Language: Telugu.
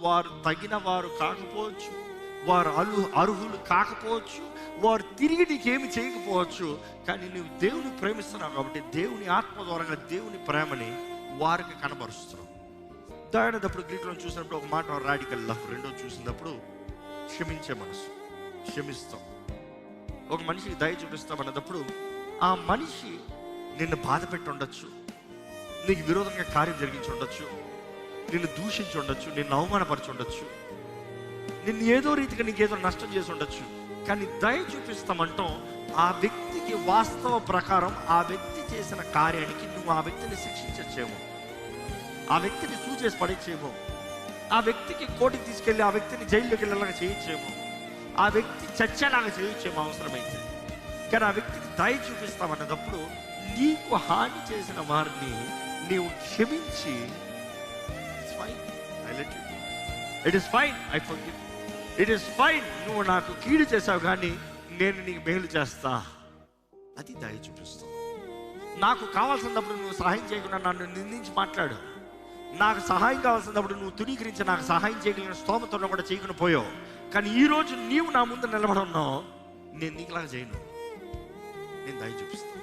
వారు తగిన వారు కాకపోవచ్చు, వారు అర్హులు కాకపోవచ్చు, వారు తిరిగి నీకేమి చేయకపోవచ్చు. కానీ నువ్వు దేవుని ప్రేమిస్తున్నావు కాబట్టి దేవుని ఆత్మ ద్వారా దేవుని ప్రేమని వారికి కనబరుస్తున్నావు. దానినప్పుడు గ్రీకులో చూసినప్పుడు ఒక మాట రాడికల్ లవ్, రెండో చూసినప్పుడు క్షమించే మనసు, క్షమిస్తాం. ఒక మనిషికి దయ చూపిస్తాం అన్నప్పుడు ఆ మనిషి నిన్ను బాధ పెట్టి ఉండొచ్చు, నీకు విరోధంగా కార్యం జరిగించి ఉండొచ్చు, నిన్ను దూషించి ఉండొచ్చు, నిన్ను అవమానపరిచి ఉండొచ్చు, నిన్ను ఏదో రీతిగా నీకేదో నష్టం చేసి ఉండొచ్చు. కానీ దయ చూపిస్తామంటాం ఆ వ్యక్తికి వాస్తవ ప్రకారం ఆ వ్యక్తి చేసిన కార్యానికి నువ్వు ఆ వ్యక్తిని శిక్షించచ్చేమో, ఆ వ్యక్తిని చూచేసి పడేచ్చేమో, ఆ వ్యక్తికి కోర్టుకి తీసుకెళ్ళి ఆ వ్యక్తిని జైల్లోకి వెళ్ళేలాగా చేయొచ్చేమో, ఆ వ్యక్తి చచ్చేలాగా చేయొచ్చేమో అవసరమైతే. కానీ ఆ వ్యక్తికి దయ చూపిస్తామన్నప్పుడు నీకు హాని చేసిన వారిని నీవు క్షమించి it's fine, I let you, it is fine, I forgive, it is fine, నువ్వు నాకు కీడు చేసావు కానీ నేను నీకు మేలు చేస్తా, అది దయ చూపిస్తావు. నాకు కావాల్సినప్పుడు నువ్వు సహాయం చేయకుండా నన్ను నిందించి మాట్లాడు, నాకు సహాయం కావాల్సినప్పుడు నువ్వు తునీకరించి నాకు సహాయం చేయగలిగిన స్తోమతను కూడా చేయకుండా పోయావు. కానీ ఈరోజు నీవు నా ముందు నిలబడి ఉన్నావు, నేను నీకులాగా చేయను, నేను దయ చూపిస్తాను.